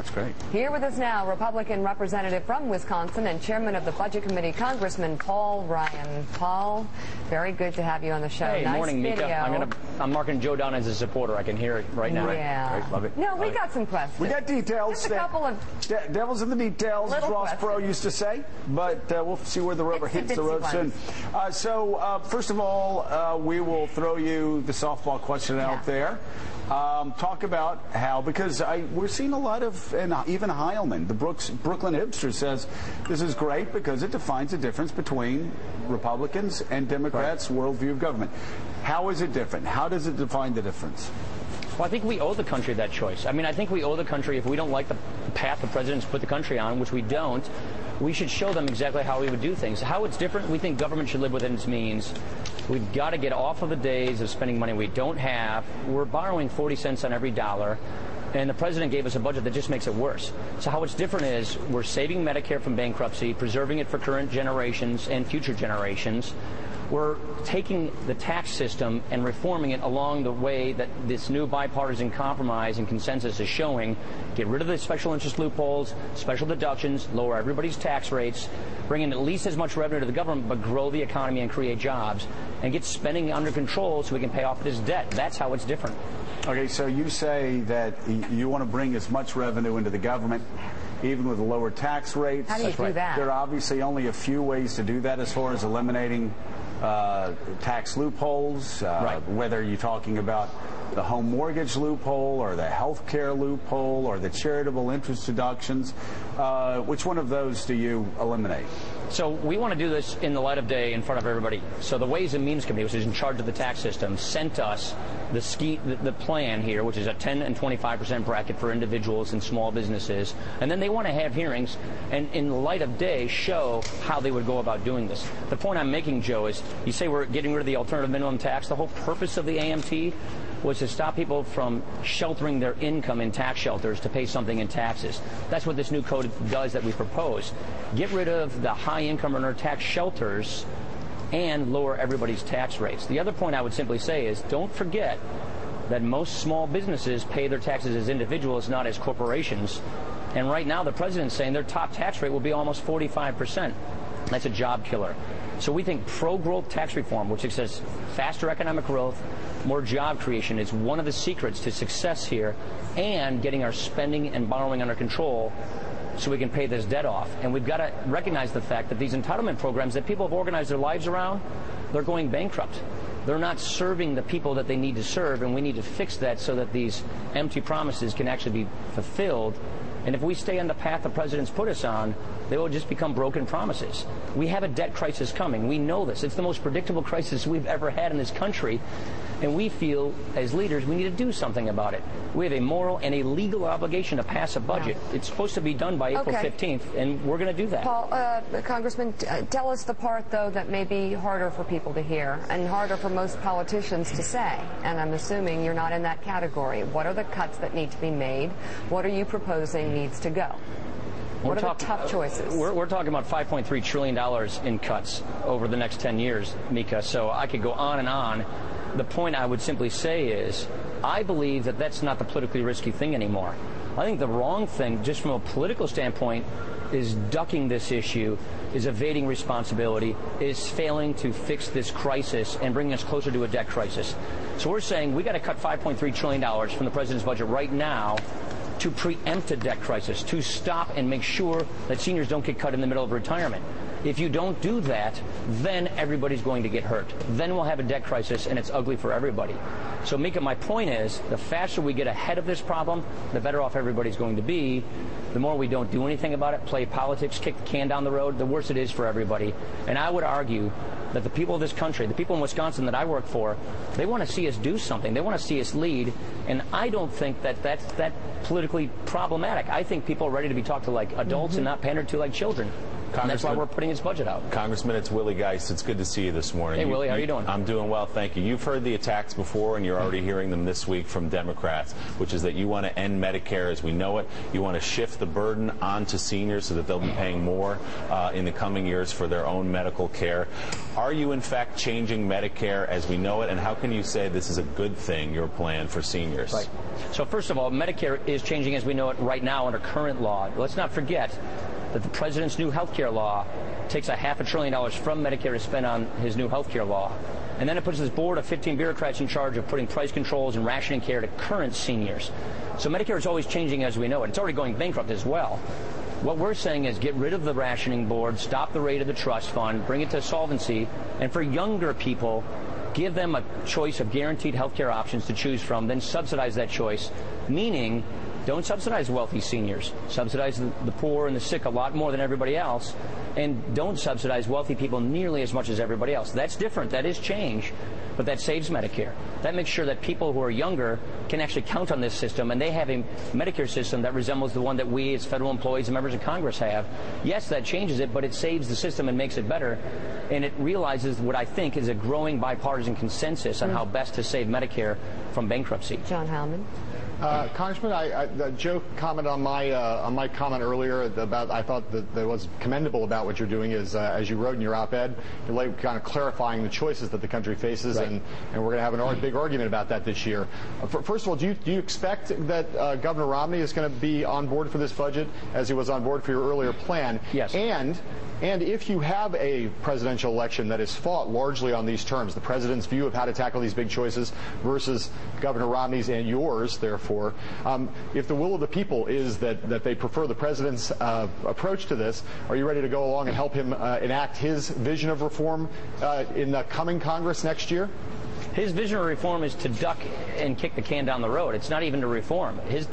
That's great. Here with us now, Republican representative from Wisconsin and chairman of the Budget Committee, Congressman Paul Ryan. Paul, very good to have you on the show. Hey, nice morning, video. Mika. I'm marking Joe down as a supporter. I can hear it right now. Yeah. Great. Love it. No, we got some questions. We got details. Just a couple of devil's in the details, as Ross questions. Perot used to say. But we'll see where the rubber hits the road soon. So first of all, we will throw you the softball question out there. Talk about how, because we're seeing a lot of, and even Heilman, the Brooklyn hipster, says this is great because it defines the difference between Republicans and Democrats' worldview of government. How is it different? How does it define the difference? Well, I think we owe the country that choice. I mean, I think we owe the country, if we don't like the path the president's put the country on, which we don't, we should show them exactly how we would do things. How it's different, we think government should live within its means. We've got to get off of the days of spending money we don't have. We're borrowing 40 cents on every dollar, and the president gave us a budget that just makes it worse. So how it's different is we're saving Medicare from bankruptcy, preserving it for current generations and future generations. We're taking the tax system and reforming it along the way that this new bipartisan compromise and consensus is showing. Get rid of the special interest loopholes, special deductions, lower everybody's tax rates, bring in at least as much revenue to the government, but grow the economy and create jobs, and get spending under control so we can pay off this debt. That's how it's different. Okay, so you say that you want to bring as much revenue into the government, even with lower tax rates. How do you do that? There are obviously only a few ways to do that as far as eliminating tax loopholes, whether you're talking about the home mortgage loophole or the health care loophole or the charitable interest deductions. Which one of those do you eliminate? So we want to do this in the light of day in front of everybody. So the Ways and Means Committee, which is in charge of the tax system, sent us the plan here, which is a 10 and 25% bracket for individuals and small businesses. And then they want to have hearings and in the light of day show how they would go about doing this. The point I'm making, Joe, is you say we're getting rid of the alternative minimum tax. The whole purpose of the AMT was to stop people from sheltering their income in tax shelters to pay something in taxes. That's what this new code does that we propose. Get rid of the high income earner tax shelters and lower everybody's tax rates. The other point I would simply say is don't forget that most small businesses pay their taxes as individuals, not as corporations. And right now the president's saying their top tax rate will be almost 45%. That's a job killer. So we think pro-growth tax reform, which says faster economic growth, more job creation, is one of the secrets to success here, and getting our spending and borrowing under control so we can pay this debt off. And we've got to recognize the fact that these entitlement programs that people have organized their lives around, they're going bankrupt. They're not serving the people that they need to serve, and we need to fix that so that these empty promises can actually be fulfilled. And if we stay on the path the president's put us on, they will just become broken promises. We have a debt crisis coming. We know this. It's the most predictable crisis we've ever had in this country. And we feel, as leaders, we need to do something about it. We have a moral and a legal obligation to pass a budget. It's supposed to be done by April 15th, and we're going to do that. Paul, Congressman, tell us the part, though, that may be harder for people to hear and harder for most politicians to say. And I'm assuming you're not in that category. What are the cuts that need to be made? What are you proposing needs to go? What are the tough choices? We're talking about $5.3 trillion in cuts over the next 10 years, Mika, so I could go on and on. The point I would simply say is I believe that that's not the politically risky thing anymore. I think the wrong thing, just from a political standpoint, is ducking this issue, is evading responsibility, is failing to fix this crisis and bringing us closer to a debt crisis. So we're saying we got to cut $5.3 trillion from the president's budget right now to preempt a debt crisis, to stop and make sure that seniors don't get cut in the middle of retirement. If you don't do that, then everybody's going to get hurt. Then we'll have a debt crisis, and it's ugly for everybody. So, Mika, my point is, the faster we get ahead of this problem, the better off everybody's going to be. The more we don't do anything about it, play politics, kick the can down the road, the worse it is for everybody. And I would argue that the people of this country, the people in Wisconsin that I work for, they want to see us do something. They want to see us lead. And I don't think that that's that politically problematic. I think people are ready to be talked to like adults and not pandered to like children. And that's why we're putting his budget out. Congressman, it's Willie Geist. It's good to see you this morning. Hey, Willie, how are you doing? I'm doing well, thank you. You've heard the attacks before, and you're already hearing them this week from Democrats, which is that you want to end Medicare as we know it. You want to shift the burden onto seniors so that they'll be paying more in the coming years for their own medical care. Are you, in fact, changing Medicare as we know it, and how can you say this is a good thing, your plan for seniors? Right. So first of all, Medicare is changing as we know it right now under current law. Let's not forget that the president's new health care law takes $500 billion from Medicare to spend on his new health care law. And then it puts this board of 15 bureaucrats in charge of putting price controls and rationing care to current seniors. So Medicare is always changing as we know it. It's already going bankrupt as well. What we're saying is get rid of the rationing board, stop the rate of the trust fund, bring it to solvency, and for younger people, give them a choice of guaranteed health care options to choose from, then subsidize that choice, meaning don't subsidize wealthy seniors. Subsidize the poor and the sick a lot more than everybody else, and don't subsidize wealthy people nearly as much as everybody else. That's different. That is change, but that saves Medicare. That makes sure that people who are younger can actually count on this system, and they have a Medicare system that resembles the one that we as federal employees and members of Congress have. Yes, that changes it, but it saves the system and makes it better, and it realizes what I think is a growing bipartisan consensus on how best to save Medicare from bankruptcy. John Howman. Congressman, Joe commented on my comment earlier about I thought that was commendable about what you're doing is as you wrote in your op-ed, you're like kind of clarifying the choices that the country faces, right. and we're going to have a big argument about that this year. First of all, do you expect that Governor Romney is going to be on board for this budget as he was on board for your earlier plan? Yes. And if you have a presidential election that is fought largely on these terms, the president's view of how to tackle these big choices versus Governor Romney's and yours, therefore, if the will of the people is that they prefer the president's approach to this, are you ready to go along and help him enact his vision of reform in the coming Congress next year? His vision of reform is to duck and kick the can down the road. It's not even to reform. His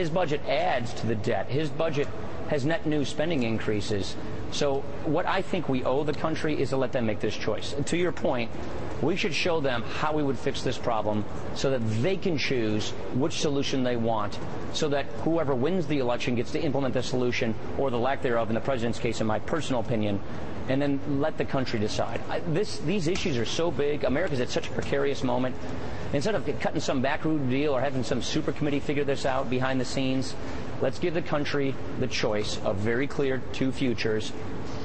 budget adds to the debt. His budget has net new spending increases. So what I think we owe the country is to let them make this choice. And to your point, we should show them how we would fix this problem so that they can choose which solution they want, so that whoever wins the election gets to implement the solution or the lack thereof, in the president's case, in my personal opinion, and then let the country decide. These issues are so big. America's at such a precarious moment. Instead of cutting some backroom deal or having some super committee figure this out behind the scenes, let's give the country the choice of very clear two futures.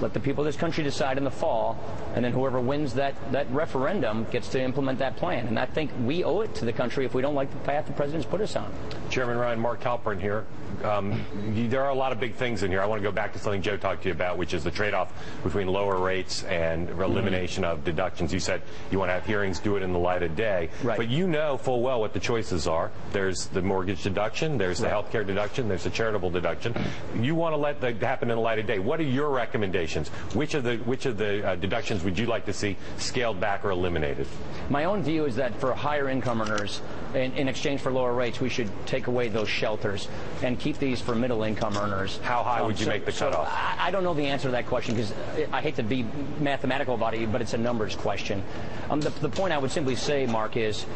Let the people of this country decide in the fall, and then whoever wins that referendum gets to implement that plan. And I think we owe it to the country if we don't like the path the president's put us on. Chairman Ryan, Mark Halpern here. There are a lot of big things in here. I want to go back to something Joe talked to you about, which is the trade-off between lower rates and elimination of deductions. You said you want to have hearings, do it in the light of day. Right. But you know full well what the choices are. There's the mortgage deduction, there's the health care deduction, there's the charitable deduction. You want to let that happen in the light of day. What are your recommendations? Which of the deductions would you like to see scaled back or eliminated? My own view is that for higher income earners, in exchange for lower rates, we should take away those shelters and keep these for middle income earners. How high would you make the cutoff? I don't know the answer to that question because I hate to be mathematical about it, but it's a numbers question. The point I would simply say, Mark, is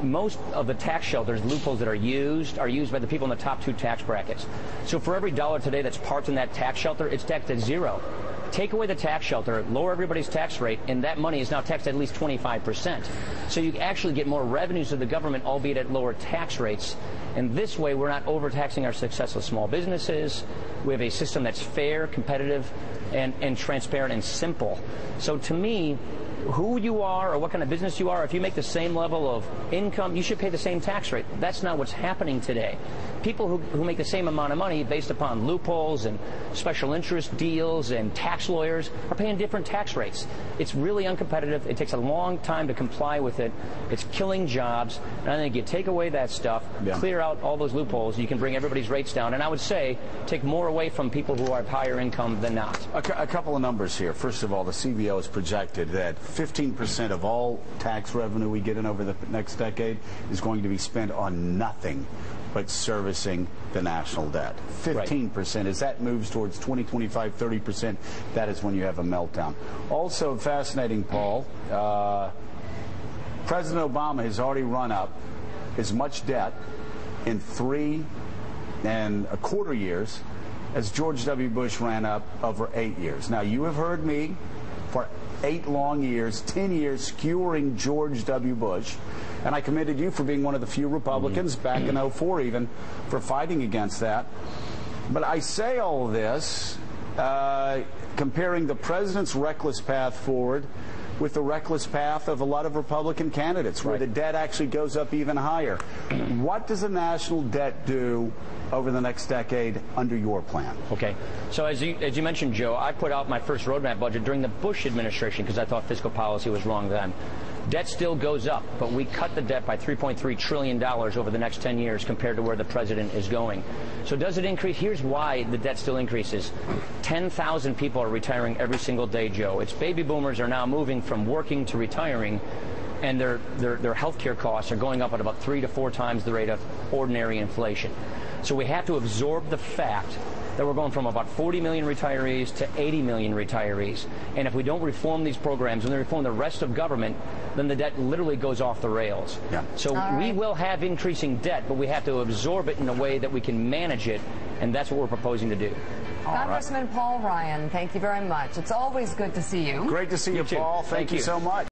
most of the tax shelters, loopholes that are used by the people in the top two tax brackets. So for every dollar today that's parked in that tax shelter, it's taxed at zero. Take away the tax shelter, lower everybody's tax rate, and that money is now taxed at least 25%. So you actually get more revenues to the government, albeit at lower tax rates. And this way, we're not overtaxing our successful small businesses. We have a system that's fair, competitive, and transparent and simple. So to me, who you are or what kind of business you are, if you make the same level of income, you should pay the same tax rate. That's not what's happening today. People who make the same amount of money based upon loopholes and special interest deals and tax lawyers are paying different tax rates. It's really uncompetitive. It takes a long time to comply with it. It's killing jobs. And I think you take away that stuff, clear out all those loopholes, you can bring everybody's rates down. And I would say take more away from people who are higher income than not. A couple of numbers here. First of all, the CBO has projected that 15% of all tax revenue we get in over the next decade is going to be spent on nothing but servicing the national debt. 15%. As that moves towards 20, 25, 30%, that is when you have a meltdown. Also fascinating, Paul, President Obama has already run up as much debt in 3 1/4 years as George W. Bush ran up over 8 years. Now, you have heard me for 8 long years, 10 years skewering George W. Bush, and I commended you for being one of the few Republicans back in 04 even for fighting against that. But I say all of this comparing the president's reckless path forward with the reckless path of a lot of Republican candidates, where the debt actually goes up even higher. What does the national debt do over the next decade under your plan? Okay. So as you mentioned, Joe, I put out my first roadmap budget during the Bush administration because I thought fiscal policy was wrong then. Debt still goes up, but we cut the debt by $3.3 trillion over the next 10 years compared to where the president is going. So does it increase? Here's why the debt still increases. 10,000 people are retiring every single day, Joe. It's baby boomers are now moving from working to retiring, and their health care costs are going up at about 3 to 4 times the rate of ordinary inflation. So we have to absorb the fact that we're going from about 40 million retirees to 80 million retirees. And if we don't reform these programs and reform the rest of government, then the debt literally goes off the rails. Yeah. So we will have increasing debt, but we have to absorb it in a way that we can manage it, and that's what we're proposing to do. Congressman Paul Ryan, thank you very much. It's always good to see you. Great to see you, Paul. Thank you so much.